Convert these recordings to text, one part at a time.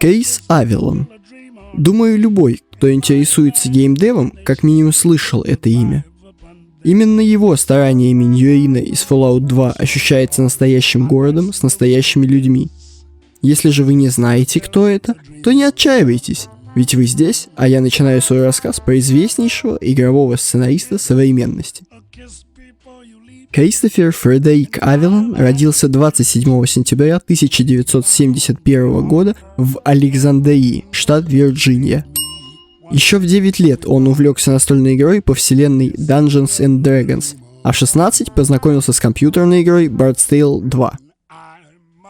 Кейс Авилон. Думаю, любой, кто интересуется геймдевом, как минимум слышал это имя. Именно его стараниями Ньюэйна из Fallout 2 ощущается настоящим городом с настоящими людьми. Если же вы не знаете, кто это, то не отчаивайтесь, ведь вы здесь, а я начинаю свой рассказ про известнейшего игрового сценариста современности. Кристофер Фредерик Авилон родился 27 сентября 1971 года в Александрии, штат Вирджиния. Еще в 9 лет он увлекся настольной игрой по вселенной Dungeons and Dragons, а в 16 познакомился с компьютерной игрой Bard's Tale 2.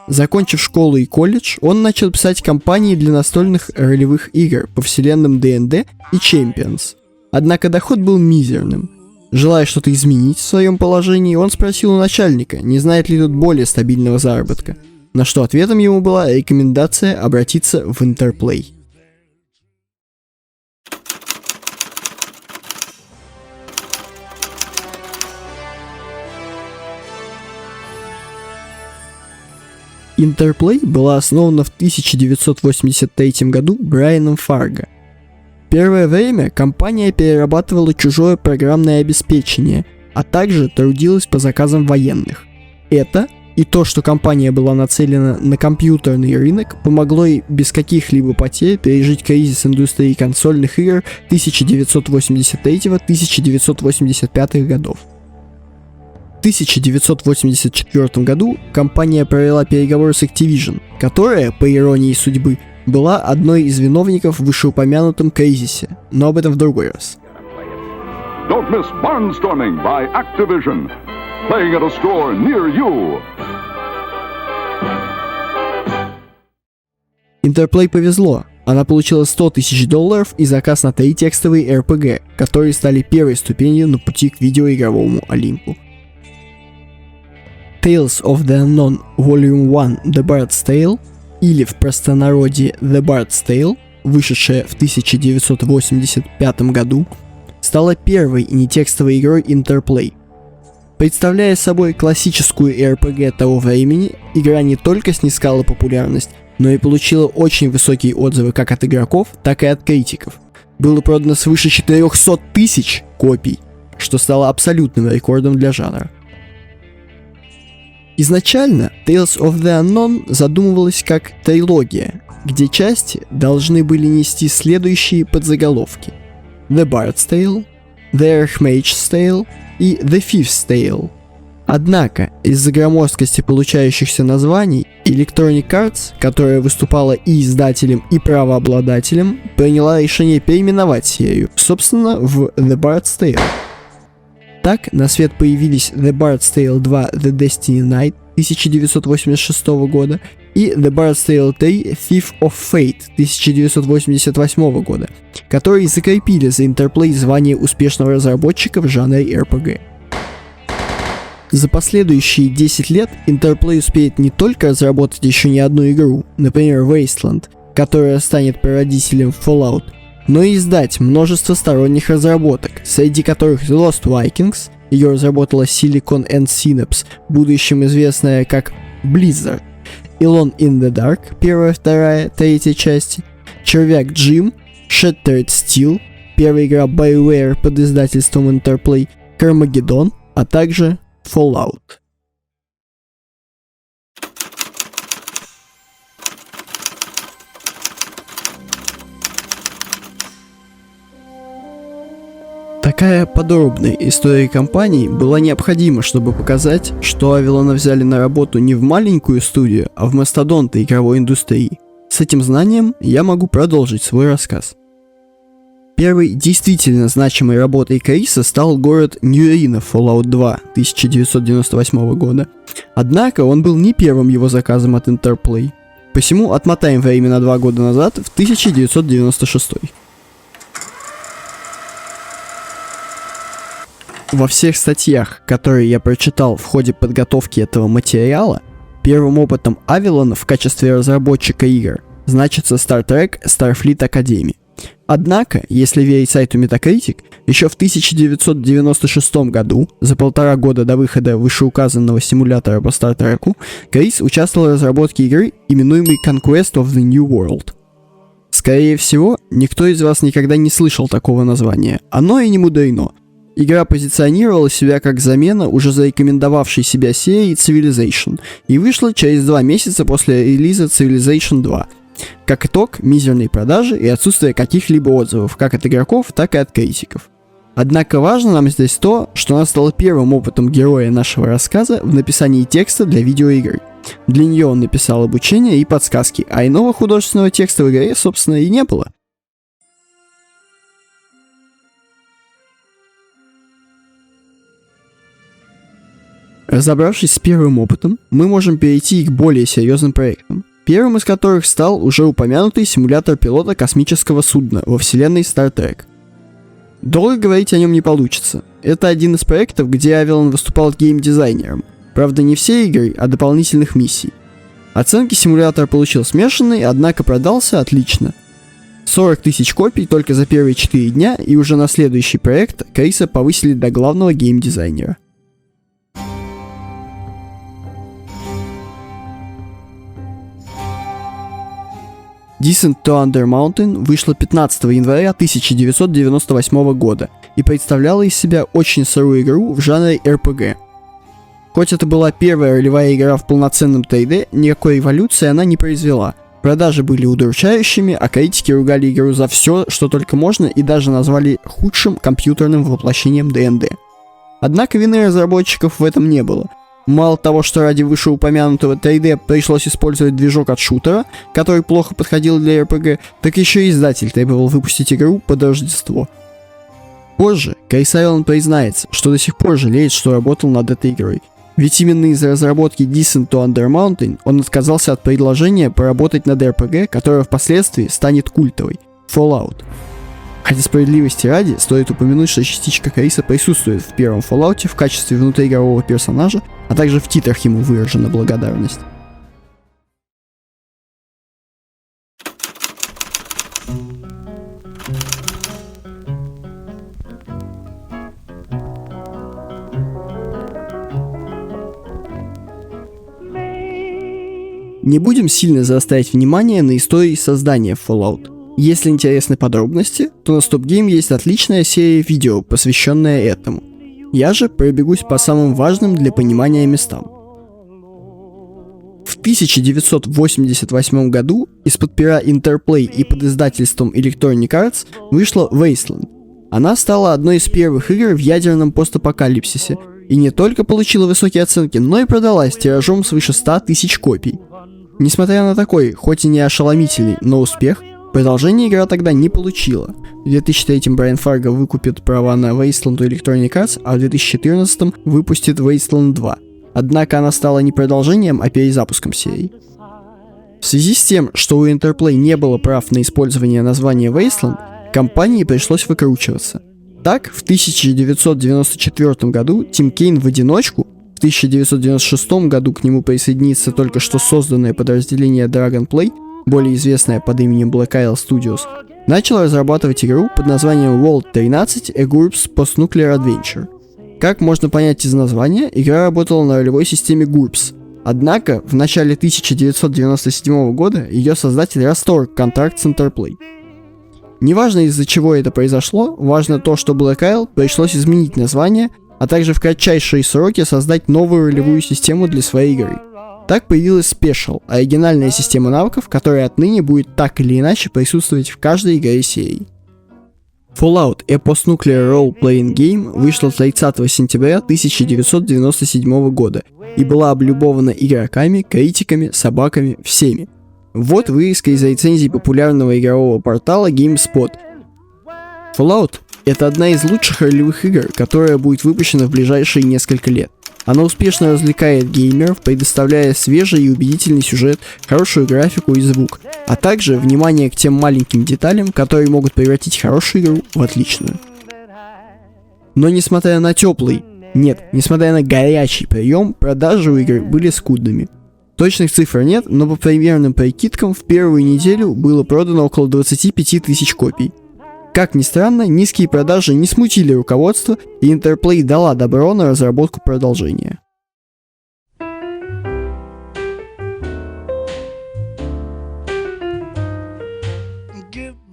Закончив школу и колледж, он начал писать кампании для настольных ролевых игр по вселенным D&D и Champions. Однако доход был мизерным. Желая что-то изменить в своем положении, он спросил у начальника, не знает ли тут более стабильного заработка, на что ответом ему была рекомендация обратиться в Interplay. Interplay была основана в 1983 году Брайаном Фарго. Первое время компания перерабатывала чужое программное обеспечение, а также трудилась по заказам военных. Это и то, что компания была нацелена на компьютерный рынок, помогло ей без каких-либо потерь пережить кризис индустрии консольных игр 1983-1985 годов. В 1984 году компания провела переговоры с Activision, которая, по иронии судьбы, была одной из виновников в вышеупомянутом кризисе, но об этом в другой раз. Don't miss Barnstorming by Activision, playing at a store near you. Interplay повезло. Она получила $100 тысяч и заказ на 3 текстовые RPG, которые стали первой ступенью на пути к видеоигровому Олимпу. Tales of the Unknown Volume 1 The Bard's Tale, или в простонародье The Bard's Tale, вышедшая в 1985 году, стала первой нетекстовой игрой Interplay. Представляя собой классическую RPG того времени, игра не только снискала популярность, но и получила очень высокие отзывы как от игроков, так и от критиков. Было продано свыше 400 тысяч копий, что стало абсолютным рекордом для жанра. Изначально Tales of the Unknown задумывалась как трилогия, где части должны были нести следующие подзаголовки: The Bard's Tale, The Archmage's Tale и The Fifth's Tale. Однако, из-за громоздкости получающихся названий, Electronic Arts, которая выступала и издателем, и правообладателем, приняла решение переименовать серию, собственно, в The Bard's Tale. Так, на свет появились The Bard's Tale 2 The Destiny Knight 1986 года и The Bard's Tale 3 Thief of Fate 1988 года, которые закрепили за Interplay звание успешного разработчика в жанре RPG. За последующие 10 лет Interplay успеет не только разработать еще не одну игру, например Wasteland, которая станет прародителем Fallout, но и издать множество сторонних разработок, среди которых The Lost Vikings, ее разработала Silicon and Synapse, в будущем известная как Blizzard, Alone in the Dark, первая, вторая, третья части, Червяк Джим, Shattered Steel, первая игра BioWare под издательством Interplay, Carmageddon, а также Fallout. Такая подробная история компании была необходима, чтобы показать, что Авилона взяли на работу не в маленькую студию, а в мастодонты игровой индустрии. С этим знанием я могу продолжить свой рассказ. Первой действительно значимой работой Криса стал город Ньюэйна в Fallout 2 1998 года. Однако он был не первым его заказом от Interplay. Посему отмотаем время на 2 года назад, в 1996. Во всех статьях, которые я прочитал в ходе подготовки этого материала, первым опытом Авилона в качестве разработчика игр значится Star Trek Starfleet Academy. Однако, если верить сайту Metacritic, еще в 1996 году, за 1,5 года до выхода вышеуказанного симулятора по Star Trek, Крис участвовал в разработке игры, именуемой Conquest of the New World. Скорее всего, никто из вас никогда не слышал такого названия. Оно и не мудрено. Игра позиционировала себя как замена уже зарекомендовавшей себя серии Civilization и вышла через 2 месяца после релиза Civilization 2. Как итог, мизерные продажи и отсутствие каких-либо отзывов как от игроков, так и от критиков. Однако важно нам здесь то, что она стала первым опытом героя нашего рассказа в написании текста для видеоигры. Для нее он написал обучение и подсказки, а иного художественного текста в игре, собственно, и не было. Разобравшись с первым опытом, мы можем перейти к более серьезным проектам. Первым из которых стал уже упомянутый симулятор пилота космического судна во вселенной Star Trek. Долго говорить о нем не получится. Это один из проектов, где Авилон выступал геймдизайнером. Правда, не всей игры, а дополнительных миссий. Оценки симулятор получил смешанные, однако продался отлично. 40 тысяч копий только за первые 4 дня, и уже на следующий проект Криса повысили до главного геймдизайнера. Descent to Thunder Mountain вышла 15 января 1998 года и представляла из себя очень сырую игру в жанре RPG. Хоть это была первая ролевая игра в полноценном 3D, никакой революции она не произвела. Продажи были удручающими, а критики ругали игру за все, что только можно, и даже назвали худшим компьютерным воплощением ДНД. Однако вины разработчиков в этом не было. Мало того, что ради вышеупомянутого 3D пришлось использовать движок от шутера, который плохо подходил для RPG, так еще и издатель требовал выпустить игру под Рождество. Позже Крис Авилон признается, что до сих пор жалеет, что работал над этой игрой. Ведь именно из-за разработки Descent to Thunder Mountain он отказался от предложения поработать над RPG, которая впоследствии станет культовой – Fallout. Хотя справедливости ради, стоит упомянуть, что частичка Криса присутствует в первом Fallout в качестве внутриигрового персонажа, а также в титрах ему выражена благодарность. Не будем сильно заострять внимание на истории создания Fallout. Если интересны подробности, то на Stop Game есть отличная серия видео, посвященная этому. Я же пробегусь по самым важным для понимания местам. В 1988 году из-под пера Interplay и под издательством Electronic Arts вышла Wasteland. Она стала одной из первых игр в ядерном постапокалипсисе и не только получила высокие оценки, но и продалась тиражом свыше 100 тысяч копий. Несмотря на такой, хоть и не ошеломительный, но успех, продолжение игра тогда не получила. В 2003 Брайан Фарго выкупит права на Wasteland у Electronic Arts, а в 2014 выпустит Wasteland 2. Однако она стала не продолжением, а перезапуском серии. В связи с тем, что у Interplay не было прав на использование названия Wasteland, компании пришлось выкручиваться. Так, в 1994 году Тим Кейн в одиночку, в 1996 году к нему присоединится только что созданное подразделение Dragonplay, более известное под именем Black Isle Studios, начал разрабатывать игру под названием World 13 A GURPS Post-Nuclear Adventure. Как можно понять из названия, игра работала на ролевой системе GURPS. Однако, в начале 1997 года ее создатель расторг контракт с Interplay. Неважно, из-за чего это произошло, важно то, что Black Isle пришлось изменить название, а также в кратчайшие сроки создать новую ролевую систему для своей игры. Так появилась Special, оригинальная система навыков, которая отныне будет так или иначе присутствовать в каждой игре серии. Fallout A Post-Nuclear Role-Playing Game вышла 30 сентября 1997 года и была облюбована игроками, критиками, собаками, всеми. Вот вырезка из рецензий популярного игрового портала GameSpot. Fallout — это одна из лучших ролевых игр, которая будет выпущена в ближайшие несколько лет. Она успешно развлекает геймеров, предоставляя свежий и убедительный сюжет, хорошую графику и звук, а также внимание к тем маленьким деталям, которые могут превратить хорошую игру в отличную. Но несмотря на несмотря на горячий прием, продажи у игры были скудными. Точных цифр нет, но по примерным прикидкам в первую неделю было продано около 25 тысяч копий. Как ни странно, низкие продажи не смутили руководство, и Interplay дала добро на разработку продолжения.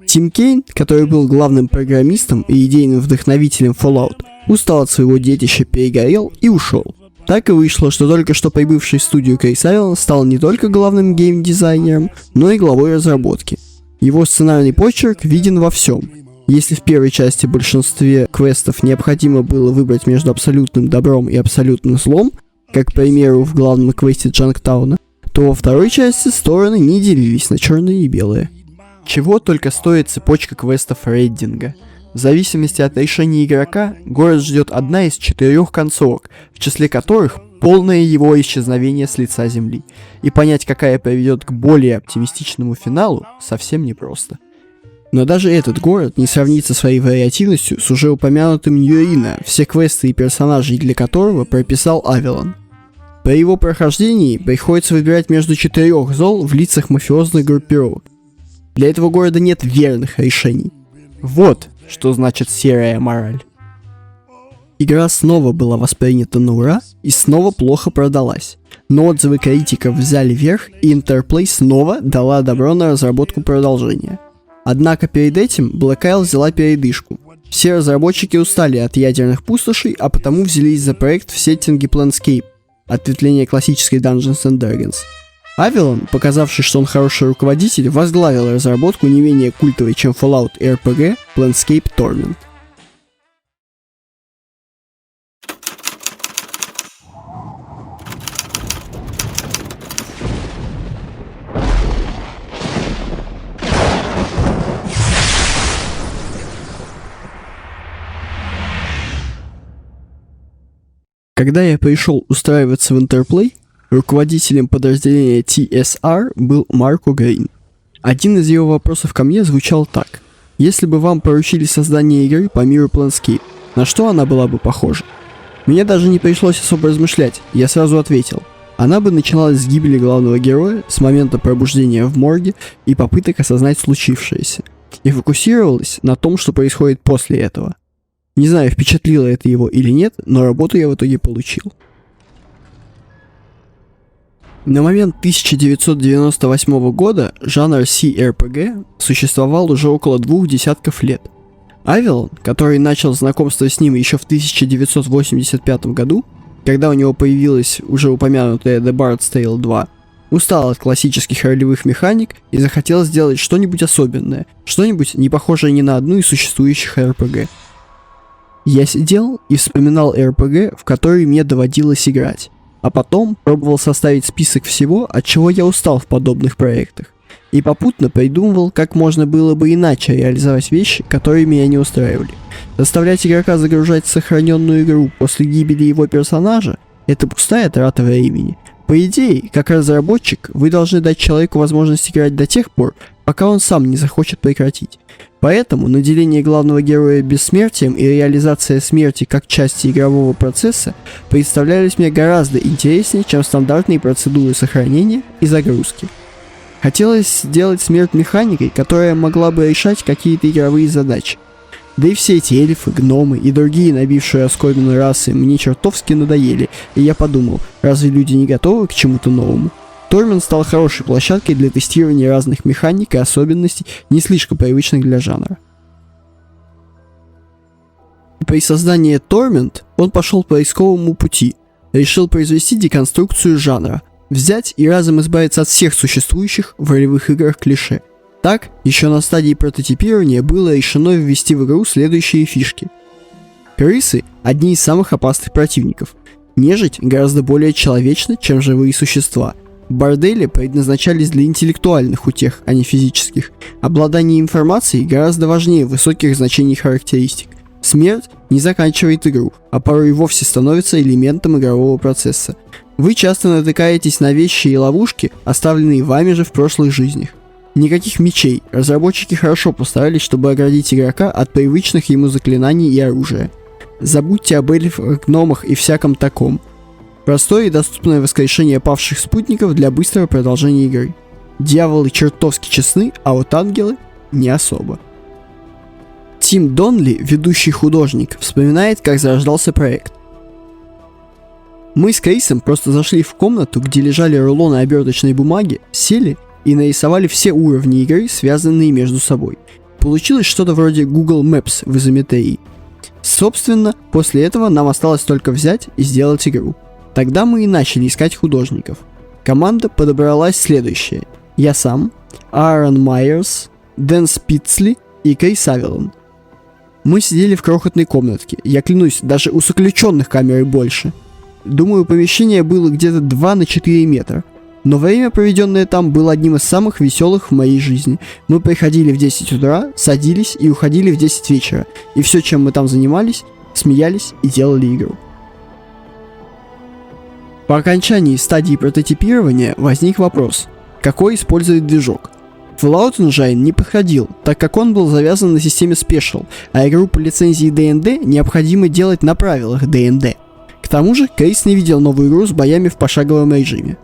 Тим Кейн, который был главным программистом и идейным вдохновителем Fallout, устал от своего детища, перегорел и ушел. Так и вышло, что только что прибывший в студию Крис Авелон стал не только главным геймдизайнером, но и главой разработки. Его сценарный почерк виден во всем. Если в первой части в большинстве квестов необходимо было выбрать между абсолютным добром и абсолютным злом, как, к примеру, в главном квесте Джанктауна, то во второй части стороны не делились на черные и белые. Чего только стоит цепочка квестов рейдинга. В зависимости от решения игрока, город ждет одна из 4 концовок, в числе которых полное его исчезновение с лица земли. И понять, какая приведет к более оптимистичному финалу, совсем непросто. Но даже этот город не сравнится своей вариативностью с уже упомянутым Нью-Рино, все квесты и персонажей для которого прописал Авелон. При его прохождении приходится выбирать между 4 зол в лицах мафиозных группировок. Для этого города нет верных решений. Вот что значит серая мораль. Игра снова была воспринята на ура и снова плохо продалась. Но отзывы критиков взяли верх, и Interplay снова дала добро на разработку продолжения. Однако перед этим Black Isle взяла передышку. Все разработчики устали от ядерных пустошей, а потому взялись за проект в сеттинге Planescape, ответвление классической Dungeons and Dragons. Авелон, показавший, что он хороший руководитель, возглавил разработку не менее культовой, чем Fallout и RPG, Planescape Torment. Когда я пришел устраиваться в Interplay, руководителем подразделения TSR был Марко Грин. Один из его вопросов ко мне звучал так: если бы вам поручили создание игры по миру Planescape, на что она была бы похожа? Мне даже не пришлось особо размышлять, я сразу ответил: она бы начиналась с гибели главного героя, с момента пробуждения в морге и попыток осознать случившееся, и фокусировалась на том, что происходит после этого. Не знаю, впечатлило это его или нет, но работу я в итоге получил. На момент 1998 года жанр CRPG существовал уже около 2 десятков лет. Авелон, который начал знакомство с ним еще в 1985 году, когда у него появилась уже упомянутая The Bard's Tale 2, устал от классических ролевых механик и захотел сделать что-нибудь особенное, что-нибудь не похожее ни на одну из существующих RPG. Я сидел и вспоминал RPG, в которые мне доводилось играть, а потом пробовал составить список всего, от чего я устал в подобных проектах, и попутно придумывал, как можно было бы иначе реализовать вещи, которые меня не устраивали. Заставлять игрока загружать сохраненную игру после гибели его персонажа – это пустая трата времени. По идее, как разработчик, вы должны дать человеку возможность играть до тех пор, пока он сам не захочет прекратить. Поэтому наделение главного героя бессмертием и реализация смерти как части игрового процесса представлялись мне гораздо интереснее, чем стандартные процедуры сохранения и загрузки. Хотелось сделать смерть механикой, которая могла бы решать какие-то игровые задачи. Да и все эти эльфы, гномы и другие набившие оскомину расы мне чертовски надоели, и я подумал, разве люди не готовы к чему-то новому? Torment стал хорошей площадкой для тестирования разных механик и особенностей, не слишком привычных для жанра. При создании Torment он пошел по поисковому пути, решил произвести деконструкцию жанра, взять и разом избавиться от всех существующих в ролевых играх клише. Так, еще на стадии прототипирования было решено ввести в игру следующие фишки. Крысы – одни из самых опасных противников. Нежить гораздо более человечна, чем живые существа. Бордели предназначались для интеллектуальных утех, а не физических. Обладание информацией гораздо важнее высоких значений характеристик. Смерть не заканчивает игру, а порой и вовсе становится элементом игрового процесса. Вы часто натыкаетесь на вещи и ловушки, оставленные вами же в прошлых жизнях. Никаких мечей, разработчики хорошо постарались, чтобы оградить игрока от привычных ему заклинаний и оружия. Забудьте об эльфах, гномах и всяком таком. Простое и доступное воскрешение павших спутников для быстрого продолжения игры. Дьяволы чертовски честны, а вот ангелы не особо. Тим Донли, ведущий художник, вспоминает, как зарождался проект. Мы с Крисом просто зашли в комнату, где лежали рулоны оберточной бумаги, сели и нарисовали все уровни игры, связанные между собой. Получилось что-то вроде Google Maps в изометрии. Собственно, после этого нам осталось только взять и сделать игру. Тогда мы и начали искать художников. Команда подобралась следующая. Я сам, Аарон Майерс, Дэн Спитсли и Крис Авелон. Мы сидели в крохотной комнатке. Я клянусь, даже у заключенных камеры больше. Думаю, помещение было где-то 2 на 4 метра. Но время, проведенное там, было одним из самых веселых в моей жизни. Мы приходили в 10 утра, садились и уходили в 10 вечера. И все, чем мы там занимались, смеялись и делали игру. По окончании стадии прототипирования возник вопрос, какой использовать движок. Fallout Engine не подходил, так как он был завязан на системе Special, а игру по лицензии D&D необходимо делать на правилах D&D. К тому же, Крис не видел новую игру с боями в пошаговом режиме.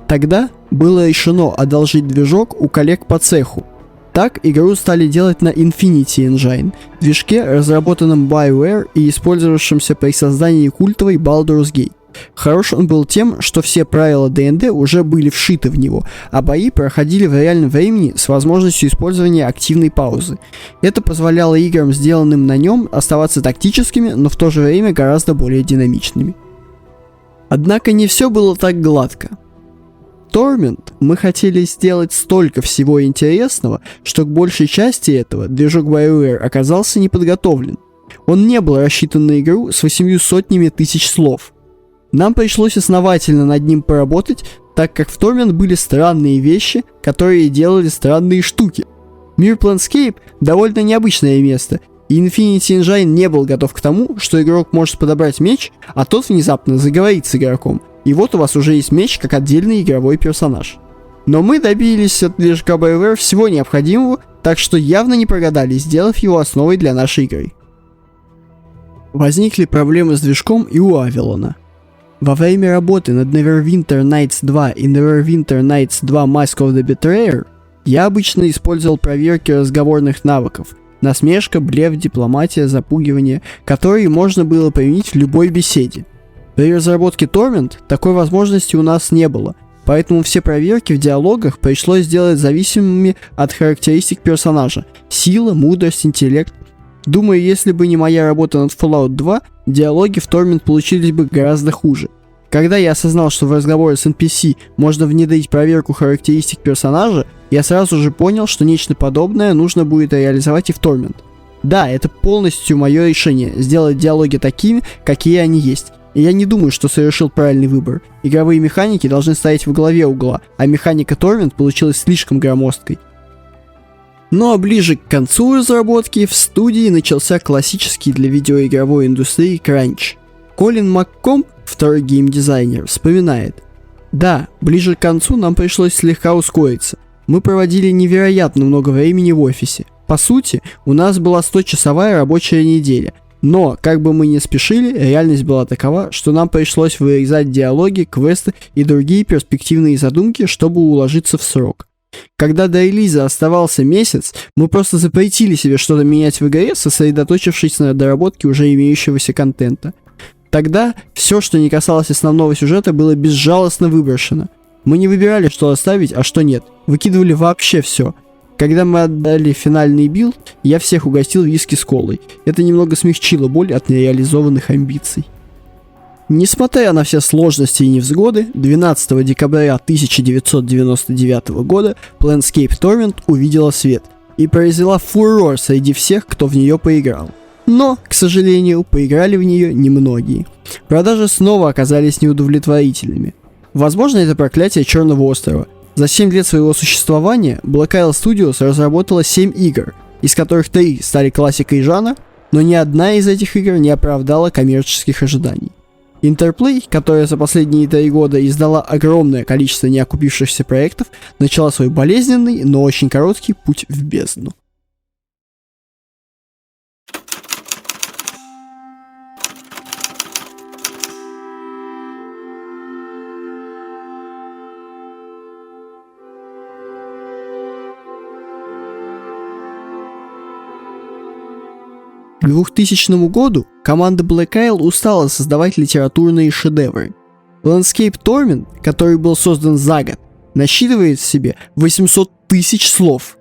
Тогда было решено одолжить движок у коллег по цеху. Так игру стали делать на Infinity Engine, движке, разработанном BioWare и использовавшемся при создании культовой Baldur's Gate. Хорош он был тем, что все правила D&D уже были вшиты в него, а бои проходили в реальном времени с возможностью использования активной паузы. Это позволяло играм, сделанным на нем, оставаться тактическими, но в то же время гораздо более динамичными. Однако не все было так гладко. Torment мы хотели сделать столько всего интересного, что к большей части этого движок BioWare оказался не подготовлен. Он не был рассчитан на игру с 800 тысяч слов. Нам пришлось основательно над ним поработать, так как в Torment были странные вещи, которые делали странные штуки. Мир Planescape довольно необычное место, и Infinity Engine не был готов к тому, что игрок может подобрать меч, а тот внезапно заговорит с игроком, и вот у вас уже есть меч как отдельный игровой персонаж. Но мы добились от движка BioWare всего необходимого, так что явно не прогадали, сделав его основой для нашей игры. Возникли проблемы с движком и у Авелона. Во время работы над Neverwinter Nights 2 и Neverwinter Nights 2 Mask of the Betrayer я обычно использовал проверки разговорных навыков, насмешка, блеф, дипломатия, запугивание, которые можно было применить в любой беседе. При разработке Torment такой возможности у нас не было, поэтому все проверки в диалогах пришлось сделать зависимыми от характеристик персонажа – сила, мудрость, интеллект. Думаю, если бы не моя работа над Fallout 2, диалоги в Torment получились бы гораздо хуже. Когда я осознал, что в разговоре с NPC можно внедрить проверку характеристик персонажа, я сразу же понял, что нечто подобное нужно будет реализовать и в Torment. Да, это полностью мое решение – сделать диалоги такими, какие они есть. И я не думаю, что совершил правильный выбор. Игровые механики должны стоять во главе угла, а механика Torment получилась слишком громоздкой. Ну а ближе к концу разработки в студии начался классический для видеоигровой индустрии кранч. Колин МакКомб, второй геймдизайнер, вспоминает: «Да, ближе к концу нам пришлось слегка ускориться. Мы проводили невероятно много времени в офисе. По сути, у нас была 100-часовая рабочая неделя. Но, как бы мы ни спешили, реальность была такова, что нам пришлось вырезать диалоги, квесты и другие перспективные задумки, чтобы уложиться в срок. Когда до релиза оставался месяц, мы просто запретили себе что-то менять в игре, сосредоточившись на доработке уже имеющегося контента. Тогда все, что не касалось основного сюжета, было безжалостно выброшено. Мы не выбирали, что оставить, а что нет. Выкидывали вообще все. Когда мы отдали финальный билд, я всех угостил виски с колой. Это немного смягчило боль от нереализованных амбиций». Несмотря на все сложности и невзгоды, 12 декабря 1999 года Planescape Torment увидела свет и произвела фурор среди всех, кто в нее поиграл. Но, к сожалению, поиграли в нее немногие. Продажи снова оказались неудовлетворительными. Возможно, это проклятие Черного острова. За 7 лет своего существования Black Isle Studios разработала 7 игр, из которых 3 стали классикой жанра, но ни одна из этих игр не оправдала коммерческих ожиданий. Interplay, которая за последние 3 года издала огромное количество неокупившихся проектов, начала свой болезненный, но очень короткий путь в бездну. К 2000 году команда Black Isle устала создавать литературные шедевры. Planescape Torment, который был создан за год, насчитывает в себе 800 тысяч слов.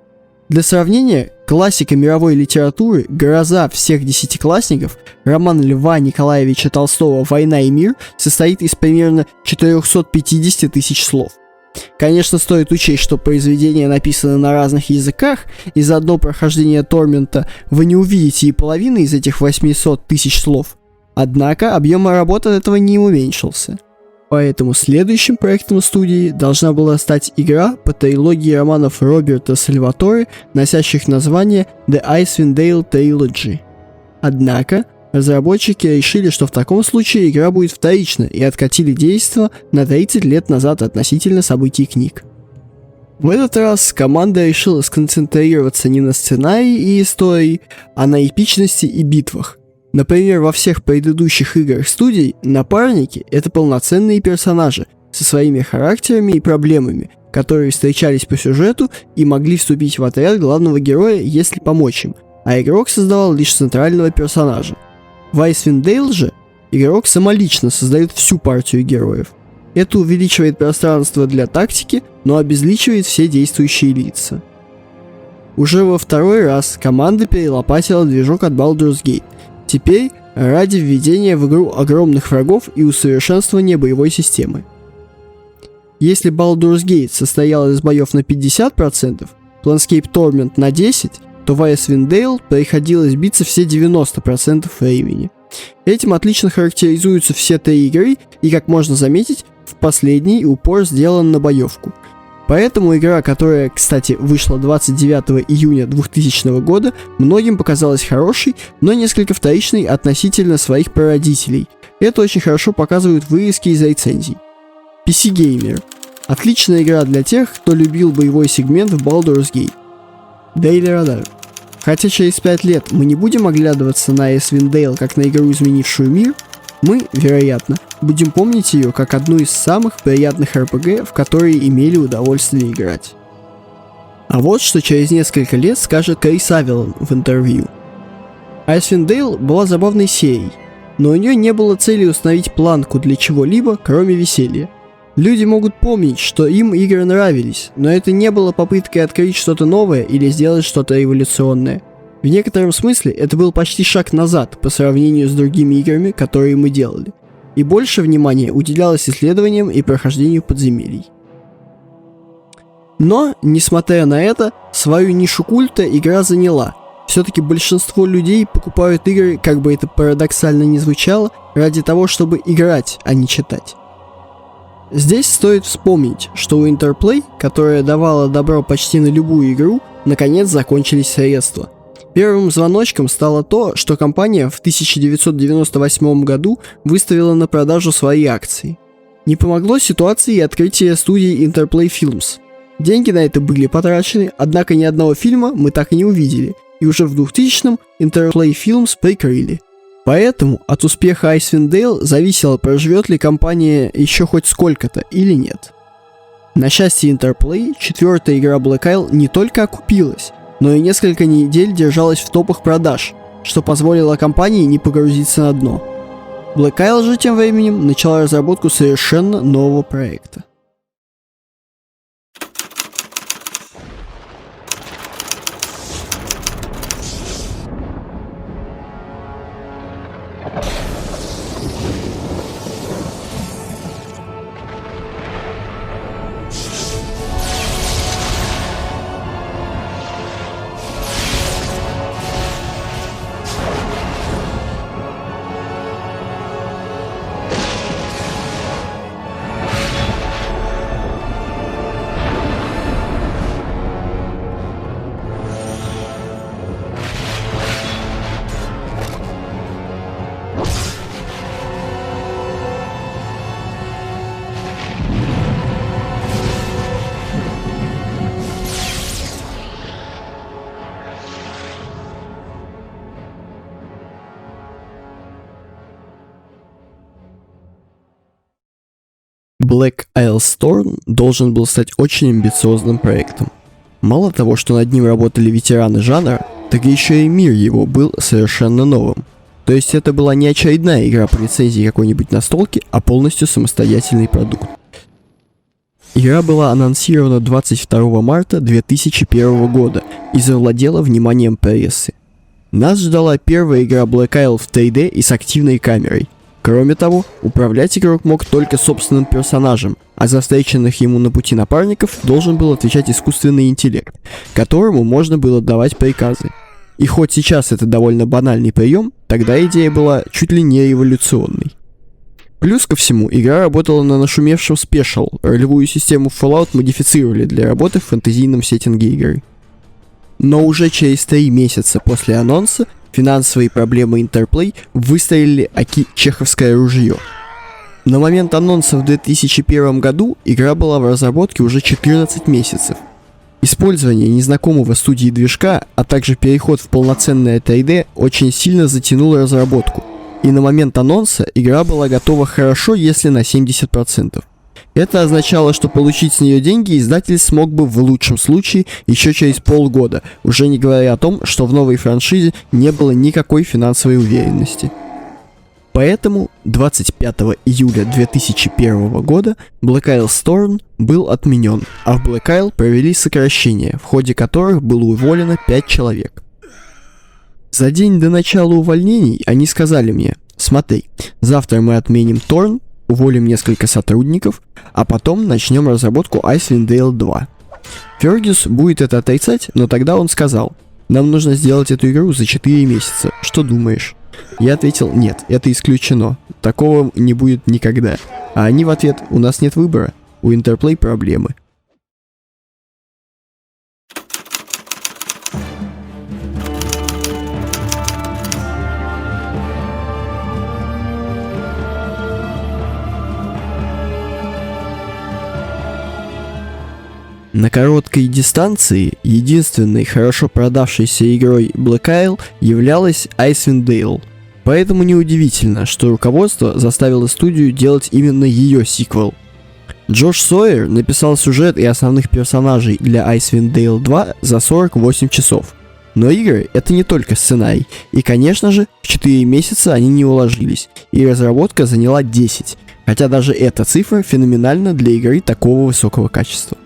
Для сравнения, классика мировой литературы, гроза всех десятиклассников, роман Льва Николаевича Толстого «Война и мир» состоит из примерно 450 тысяч слов. Конечно, стоит учесть, что произведения написаны на разных языках, и за одно прохождение Тормента вы не увидите и половины из этих 800 тысяч слов. Однако объем работы от этого не уменьшился. Поэтому следующим проектом студии должна была стать игра по трилогии романов Роберта Сальваторе, носящих название The Icewind Dale Trilogy. Однако, разработчики решили, что в таком случае игра будет вторичной, и откатили действо на 30 лет назад относительно событий книг. В этот раз команда решила сконцентрироваться не на сценарии и истории, а на эпичности и битвах. Например, во всех предыдущих играх студий напарники — это полноценные персонажи со своими характерами и проблемами, которые встречались по сюжету и могли вступить в отряд главного героя, если помочь им, а игрок создавал лишь центрального персонажа. В Icewind Dale же игрок самолично создает всю партию героев. Это увеличивает пространство для тактики, но обезличивает все действующие лица. Уже во второй раз команда перелопатила движок от Baldur's Gate. Теперь ради введения в игру огромных врагов и усовершенствования боевой системы. Если Baldur's Gate состоял из боев на 50%, Planescape Torment на 10%, то в Icewind Dale приходилось биться все 90% времени. Этим отлично характеризуются все три игры, и, как можно заметить, в последней упор сделан на боевку. Поэтому игра, которая, кстати, вышла 29 июня 2000 года, многим показалась хорошей, но несколько вторичной относительно своих прародителей. Это очень хорошо показывают вырезки из рецензий. PC Gamer. Отличная игра для тех, кто любил боевой сегмент в Baldur's Gate. Daily Radar. Хотя через 5 лет мы не будем оглядываться на Icewind Dale как на игру, изменившую мир, мы, вероятно, будем помнить ее как одну из самых приятных RPG, в которые имели удовольствие играть. А вот что через несколько лет скажет Крис Авелон в интервью. Icewind Dale была забавной серией, но у нее не было цели установить планку для чего-либо, кроме веселья. Люди могут помнить, что им игры нравились, но это не было попыткой открыть что-то новое или сделать что-то революционное. В некотором смысле это был почти шаг назад по сравнению с другими играми, которые мы делали, и больше внимания уделялось исследованиям и прохождению подземелий. Но, несмотря на это, свою нишу культа игра заняла. Все-таки большинство людей покупают игры, как бы это парадоксально ни звучало, ради того, чтобы играть, а не читать. Здесь стоит вспомнить, что у Interplay, которая давала добро почти на любую игру, наконец закончились средства. Первым звоночком стало то, что компания в 1998 году выставила на продажу свои акции. Не помогло ситуации и открытие студии Interplay Films. Деньги на это были потрачены, однако ни одного фильма мы так и не увидели, и уже в 2000-м Interplay Films прикрыли. Поэтому от успеха Icewind Dale зависело, проживет ли компания еще хоть сколько-то или нет. На счастье Interplay, четвертая игра Black Isle не только окупилась, но и несколько недель держалась в топах продаж, что позволило компании не погрузиться на дно. Black Isle же тем временем начала разработку совершенно нового проекта. Black Isle Storm должен был стать очень амбициозным проектом. Мало того, что над ним работали ветераны жанра, так еще и мир его был совершенно новым. То есть это была не очередная игра по лицензии какой-нибудь настолки, а полностью самостоятельный продукт. Игра была анонсирована 22 марта 2001 года и завладела вниманием прессы. Нас ждала первая игра Black Isle в 3D и с активной камерой. Кроме того, управлять игрок мог только собственным персонажем, а за встреченных ему на пути напарников должен был отвечать искусственный интеллект, которому можно было давать приказы. И хоть сейчас это довольно банальный прием, тогда идея была чуть ли не революционной. Плюс ко всему, игра работала на нашумевшем Special, ролевую систему Fallout модифицировали для работы в фэнтезийном сеттинге игры. Но уже через 3 месяца после анонса финансовые проблемы Interplay выстрелили аки чеховское ружье. На момент анонса в 2001 году игра была в разработке уже 14 месяцев. Использование незнакомого студии движка, а также переход в полноценное 3D очень сильно затянуло разработку, и на момент анонса игра была готова хорошо, если на 70%. Это означало, что получить с нее деньги издатель смог бы в лучшем случае еще через полгода, уже не говоря о том, что в новой франшизе не было никакой финансовой уверенности. Поэтому 25 июля 2001 года Black Isle Storm был отменен, а в Black Isle провели сокращения, в ходе которых было уволено 5 человек. За день до начала увольнений они сказали мне: смотри, завтра мы отменим Торн, уволим несколько сотрудников, а потом начнем разработку Icewind Dale 2. Фергюс будет это отрицать, но тогда он сказал: нам нужно сделать эту игру за 4 месяца, что думаешь? Я ответил: нет, это исключено, такого не будет никогда. А они в ответ: у нас нет выбора, у Interplay проблемы. На короткой дистанции единственной хорошо продавшейся игрой Black Isle являлась Icewind Dale, поэтому неудивительно, что руководство заставило студию делать именно ее сиквел. Джош Сойер написал сюжет и основных персонажей для Icewind Dale 2 за 48 часов. Но игры — это не только сценарий, и, конечно же, в 4 месяца они не уложились, и разработка заняла 10, хотя даже эта цифра феноменальна для игры такого высокого качества.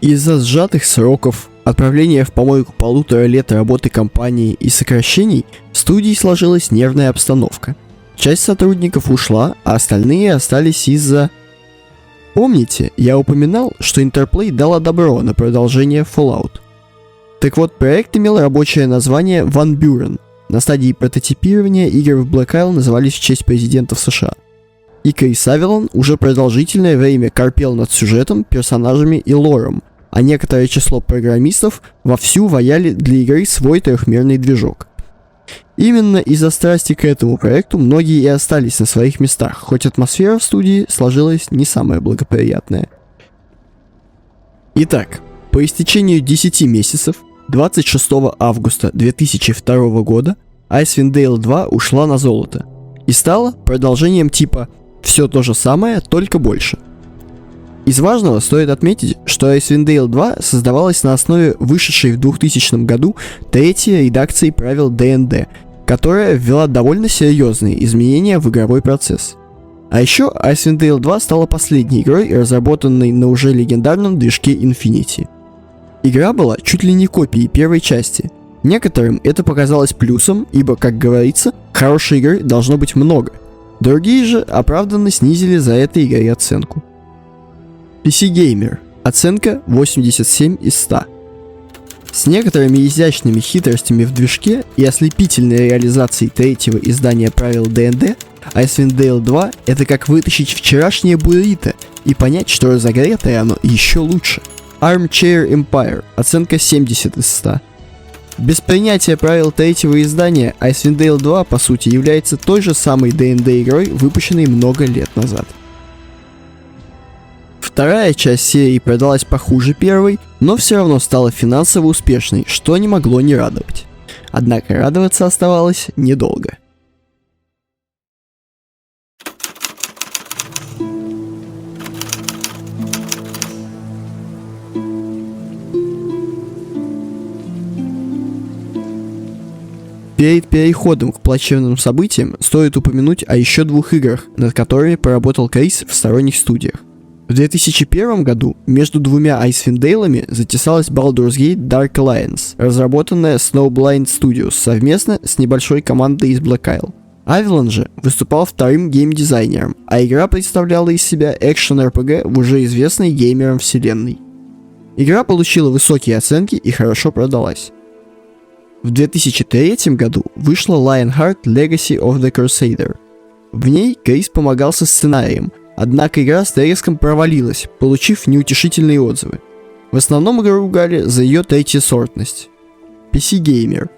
Из-за сжатых сроков, отправления в помойку 1,5 лет работы компании и сокращений, в студии сложилась нервная обстановка. Часть сотрудников ушла, а остальные остались из-за... Помните, я упоминал, что Interplay дала добро на продолжение Fallout? Так вот, проект имел рабочее название Van Buren. На стадии прототипирования игры в Black Isle назывались в честь президентов США. И Крис Авелон уже продолжительное время корпел над сюжетом, персонажами и лором, а некоторое число программистов вовсю ваяли для игры свой трехмерный движок. Именно из-за страсти к этому проекту многие и остались на своих местах, хоть атмосфера в студии сложилась не самая благоприятная. Итак, по истечению 10 месяцев, 26 августа 2002 года, Icewind Dale 2 ушла на золото и стала продолжением типа «все то же самое, только больше». Из важного стоит отметить, что Icewind Dale 2 создавалась на основе вышедшей в 2000 году третьей редакции правил D&D, которая ввела довольно серьезные изменения в игровой процесс. А еще Icewind Dale 2 стала последней игрой, разработанной на уже легендарном движке Infinity. Игра была чуть ли не копией первой части. Некоторым это показалось плюсом, ибо, как говорится, хорошей игры должно быть много. Другие же оправданно снизили за этой игрой оценку. PC Gamer. Оценка 87 из 100. С некоторыми изящными хитростями в движке и ослепительной реализацией третьего издания правил D&D, Icewind Dale 2 — это как вытащить вчерашнее буррито и понять, что разогретое оно еще лучше. Armchair Empire. Оценка 70 из 100. Без принятия правил третьего издания, Icewind Dale 2 по сути является той же самой D&D игрой, выпущенной много лет назад. Вторая часть серии продалась похуже первой, но все равно стала финансово успешной, что не могло не радовать. Однако радоваться оставалось недолго. Перед переходом к плачевным событиям стоит упомянуть о еще 2 играх, над которыми поработал Крис в сторонних студиях. В 2001 году между двумя Icewind Dale'ами затесалась Baldur's Gate Dark Alliance, разработанная Snowblind Studios совместно с небольшой командой из Black Isle. Avalon же выступал вторым геймдизайнером, а игра представляла из себя экшен-РПГ в уже известной геймерам вселенной. Игра получила высокие оценки и хорошо продалась. В 2003 году вышла Lionheart Legacy of the Crusader. В ней Крис помогал со сценарием, однако игра с треском провалилась, получив неутешительные отзывы. В основном игру ругали за ее третьесортность. PC Gamer.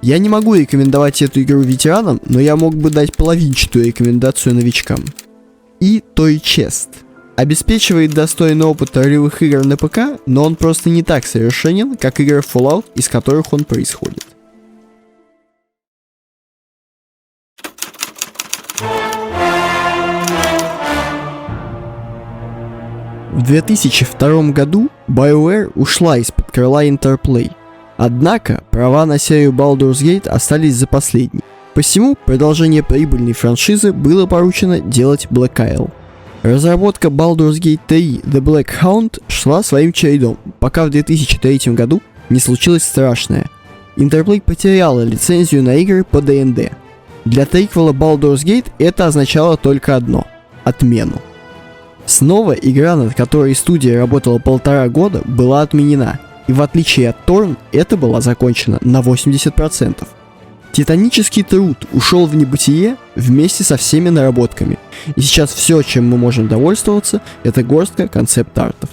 Я не могу рекомендовать эту игру ветеранам, но я мог бы дать половинчатую рекомендацию новичкам. И Toy Chest. Обеспечивает достойный опыт ролевых игр на ПК, но он просто не так совершенен, как игры Fallout, из которых он происходит. В 2002 году BioWare ушла из-под крыла Interplay. Однако права на серию Baldur's Gate остались за последней. Посему продолжение прибыльной франшизы было поручено делать Black Isle. Разработка Baldur's Gate 3 The Black Hound шла своим чередом, пока в 2003 году не случилось страшное. Interplay потеряла лицензию на игры по D&D. Для триквела Baldur's Gate это означало только одно – отмену. Снова игра, над которой студия работала 1,5 года, была отменена, и в отличие от Torn, это была закончена на 80%. Титанический труд ушел в небытие вместе со всеми наработками, и сейчас все, чем мы можем довольствоваться, это горстка концепт-артов.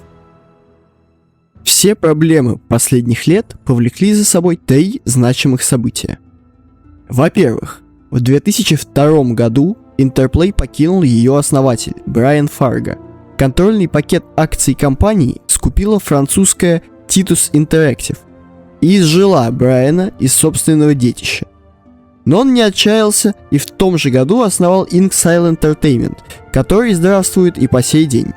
Все проблемы последних лет повлекли за собой 3 значимых события. Во-первых, в 2002 году Interplay покинул ее основатель Брайан Фарго. Контрольный пакет акций компании скупила французская Titus Interactive и изжила Брайана из собственного детища. Но он не отчаялся и в том же году основал Inxile Entertainment, который здравствует и по сей день.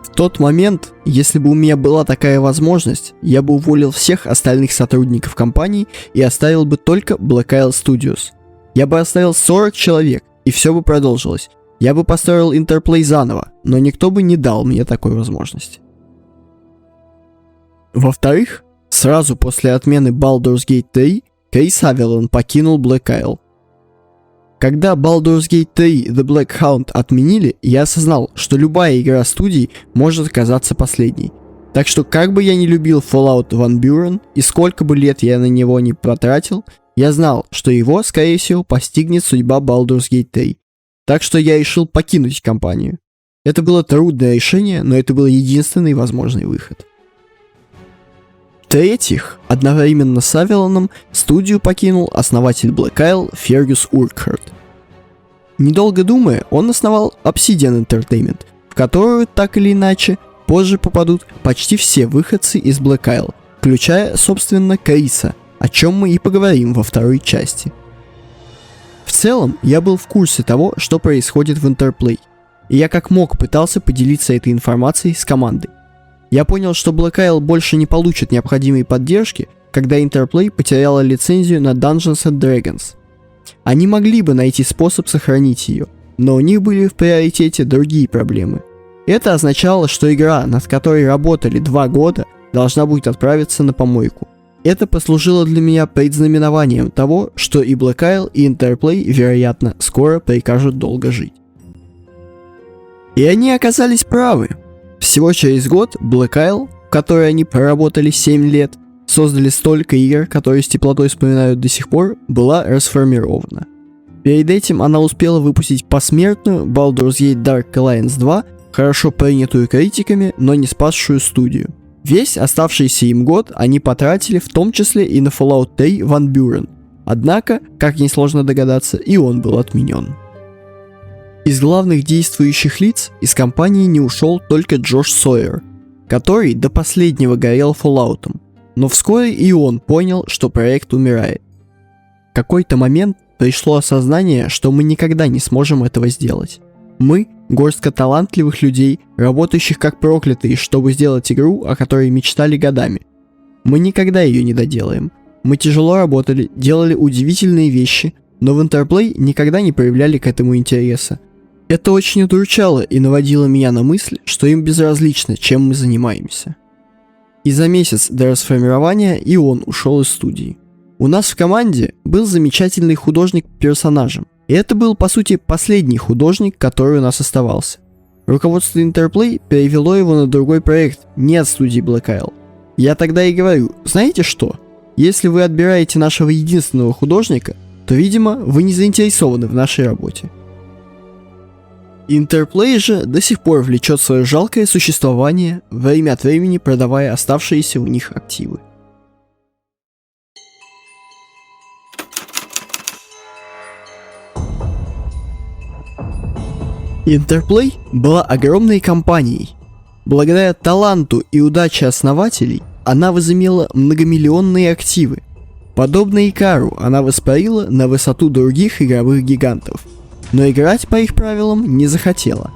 В тот момент, если бы у меня была такая возможность, я бы уволил всех остальных сотрудников компании и оставил бы только Black Isle Studios. Я бы оставил 40 человек, и все бы продолжилось. Я бы построил Interplay заново, но никто бы не дал мне такой возможности. Во-вторых, сразу после отмены Baldur's Gate 3, Крис Авелон покинул Black Isle. Когда Baldur's Gate 3 The Black Hound отменили, я осознал, что любая игра студии может оказаться последней. Так что как бы я не любил Fallout Van Buren и сколько бы лет я на него не потратил, я знал, что его, скорее всего, постигнет судьба Baldur's Gate 3. Так что я решил покинуть компанию. Это было трудное решение, но это был единственный возможный выход. В-третьих, одновременно с Авелоном студию покинул основатель Black Isle Фергюс Уркхарт. Недолго думая, он основал Obsidian Entertainment, в которую, так или иначе, позже попадут почти все выходцы из Black Isle, включая, собственно, Криса, о чем мы и поговорим во второй части. В целом, я был в курсе того, что происходит в Interplay, и я как мог пытался поделиться этой информацией с командой. Я понял, что Black Isle больше не получит необходимой поддержки, когда Interplay потеряла лицензию на Dungeons and Dragons. Они могли бы найти способ сохранить ее, но у них были в приоритете другие проблемы. Это означало, что игра, над которой работали 2 года, должна будет отправиться на помойку. Это послужило для меня предзнаменованием того, что и Black Isle, и Interplay, вероятно, скоро прикажут долго жить. И они оказались правы. Всего через год Black Isle, в которой они проработали 7 лет, создали столько игр, которые с теплотой вспоминают до сих пор, была расформирована. Перед этим она успела выпустить посмертную Baldur's Gate Dark Alliance 2, хорошо принятую критиками, но не спасшую студию. Весь оставшийся им год они потратили в том числе и на Fallout 3 Van Buren. Однако, как несложно догадаться, и он был отменен. Из главных действующих лиц из компании не ушел только Джош Сойер, который до последнего горел Fallout'ом, но вскоре и он понял, что проект умирает. В какой-то момент пришло осознание, что мы никогда не сможем этого сделать. Мы — горстка талантливых людей, работающих как проклятые, чтобы сделать игру, о которой мечтали годами. Мы никогда ее не доделаем. Мы тяжело работали, делали удивительные вещи, но в Interplay никогда не проявляли к этому интереса. Это очень удручало и наводило меня на мысль, что им безразлично, чем мы занимаемся. И за месяц до расформирования и он ушел из студии. У нас в команде был замечательный художник по персонажам, и это был, по сути, последний художник, который у нас оставался. Руководство Interplay перевело его на другой проект, не от студии Black Isle. Я тогда и говорю, знаете что? Если вы отбираете нашего единственного художника, то, видимо, вы не заинтересованы в нашей работе. Interplay же до сих пор влечет свое жалкое существование, время от времени продавая оставшиеся у них активы. Interplay была огромной компанией. Благодаря таланту и удаче основателей она возымела многомиллионные активы. Подобно Икару, она воспарила на высоту других игровых гигантов. Но играть по их правилам не захотела.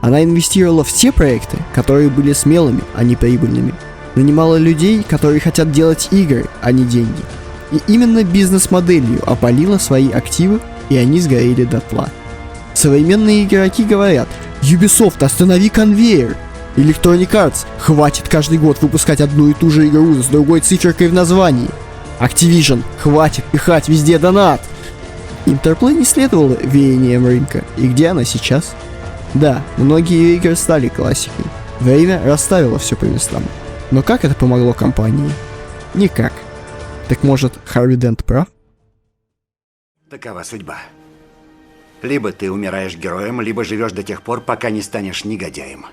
Она инвестировала в те проекты, которые были смелыми, а не прибыльными. Нанимала людей, которые хотят делать игры, а не деньги. И именно бизнес-моделью опалила свои активы, и они сгорели дотла. Современные игроки говорят: Ubisoft, останови конвейер! Electronic Arts, хватит каждый год выпускать одну и ту же игру с другой циферкой в названии. Activision, хватит пихать везде донат! Interplay не следовала веяниям рынка, и где она сейчас? Да, многие игры стали классикой. Время расставило все по местам. Но как это помогло компании? Никак. Так может, Харви Дент прав? Такова судьба. Либо ты умираешь героем, либо живешь до тех пор, пока не станешь негодяем.